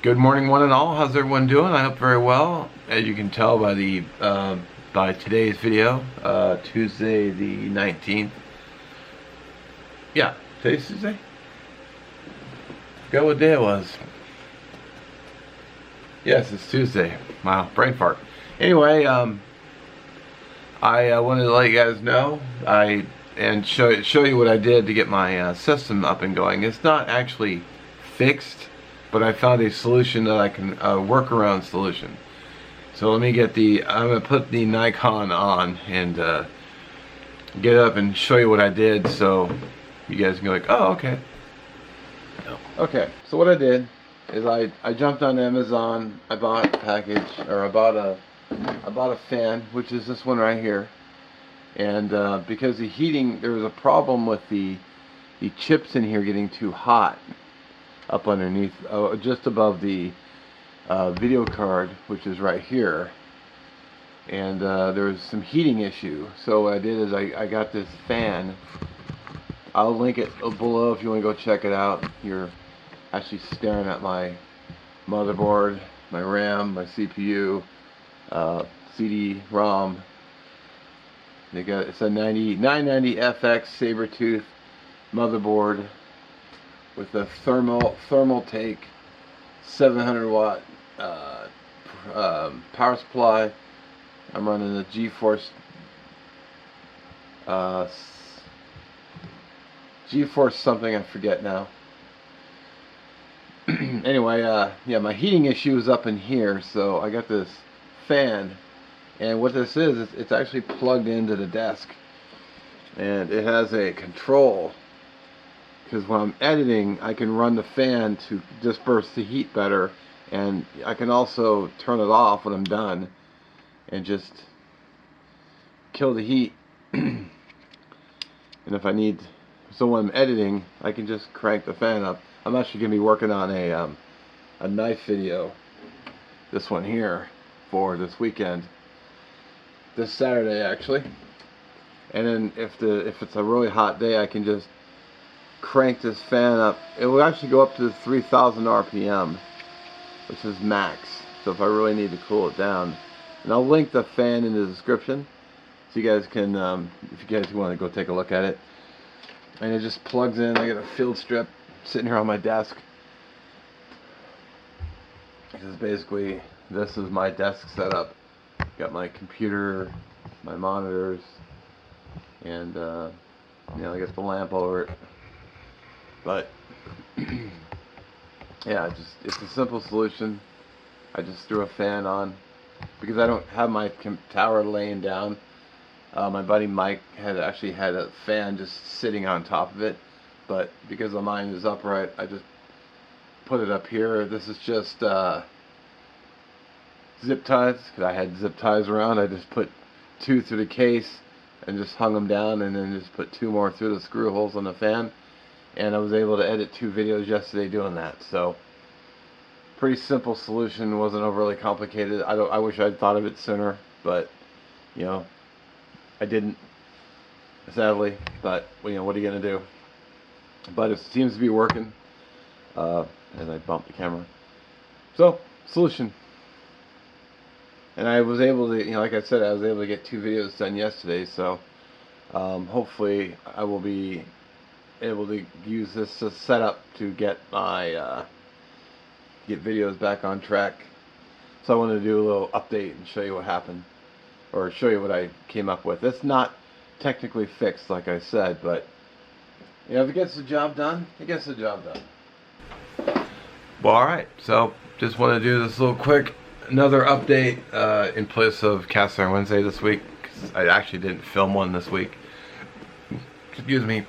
Good morning, one and all. How's everyone doing? I hope very well. As you can tell by the by today's video, Tuesday the 19th. Yeah, today's Tuesday. Forgot what day it was. Yes, it's Tuesday. Wow, brain fart. Anyway, I wanted to let you guys know and show you what I did to get my system up and going. It's not actually fixed, but I found a solution that I can workaround solution. So let me get I'm gonna put the Nikon on and get up and show you what I did, so you guys can go like, oh, okay. Okay, so what I did is I jumped on Amazon. I bought a package, or I bought a fan, which is this one right here. And because the heating, there was a problem with the chips in here getting too hot up underneath, just above the video card, which is right here. And there was some heating issue. So what I did is I got this fan. I'll link it below if you want to go check it out. You're actually staring at my motherboard, my RAM, my CPU, CD-ROM. It's a 990FX Sabertooth motherboard with a thermal take 700 watt power supply. I'm running a GeForce something, I forget now. Anyway, yeah, my heating issue is up in here, so I got this fan, and what this is it's actually plugged into the desk, and it has a control, because when I'm editing I can run the fan to disperse the heat better, and I can also turn it off when I'm done and just kill the heat. And if I need, so when I'm editing, I can just crank the fan up. I'm actually going to be working on a knife video, this one here, for this weekend, this Saturday actually. And then if it's a really hot day, I can just crank this fan up. It will actually go up to 3,000 RPM, which is max. So if I really need to cool it down, and I'll link the fan in the description, so you guys can, if you guys want to go take a look at it. And it just plugs in. I got a field strip sitting here on my desk. This is my desk setup. Got my computer, my monitors, and you know, I got the lamp over it. But yeah, it's a simple solution. I just threw a fan on because I don't have my tower laying down. My buddy Mike actually had a fan just sitting on top of it, but because mine is upright, I just put it up here. This is just zip ties, because I had zip ties around. I just put 2 through the case and just hung them down, and then just put 2 more through the screw holes on the fan, and I was able to edit 2 videos yesterday doing that. So pretty simple solution, wasn't overly complicated. I wish I'd thought of it sooner, but you know, I didn't, sadly. But you know, what are you gonna do? But it seems to be working. As I bump the camera, so solution. And I was able to, you know, like I said, I was able to get 2 videos done yesterday. So hopefully I will be able to use this setup to get my get videos back on track. So I wanted to do a little update and show you what happened, or show you what I came up with. It's not technically fixed, like I said, but you know, if it gets the job done, it gets the job done. Well, alright, so just want to do this little quick, another update in place of Cast Iron Wednesday this week, because I actually didn't film one this week. Excuse me.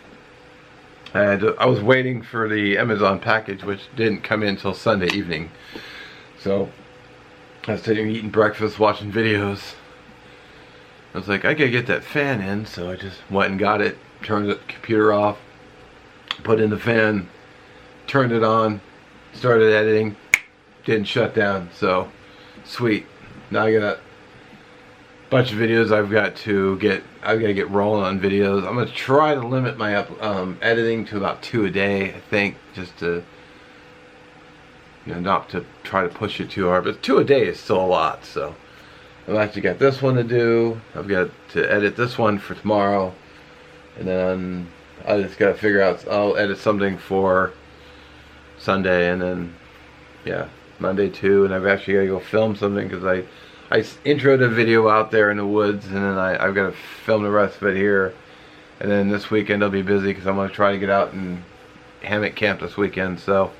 And I was waiting for the Amazon package, which didn't come in until Sunday evening. So I was sitting eating breakfast, watching videos. I was like, I gotta get that fan in, so I just went and got it, turned the computer off, put in the fan, turned it on, started editing, didn't shut down. So sweet. Now I got a bunch of videos I've got to get rolling on videos. I'm gonna try to limit my editing to about 2 a day, I think, just to not to try to push it too hard, but 2 a day is still a lot. So I've actually got this one to do. I've got to edit this one for tomorrow, and then I just got to figure out, I'll edit something for Sunday, and then yeah, Monday too. And I've actually got to go film something because I introed a video out there in the woods, and then I've got to film the rest of it here. And then this weekend I'll be busy because I'm going to try to get out and hammock camp this weekend. So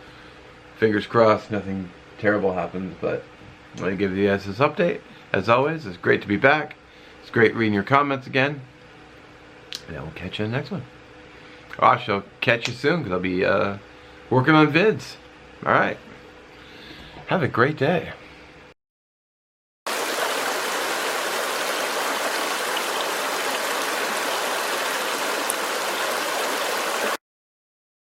fingers crossed nothing terrible happens, but I'm going to give you guys this update. As always, it's great to be back. It's great reading your comments again. And I will catch you in the next one. Gosh, I'll catch you soon because I'll be working on vids. Alright. Have a great day.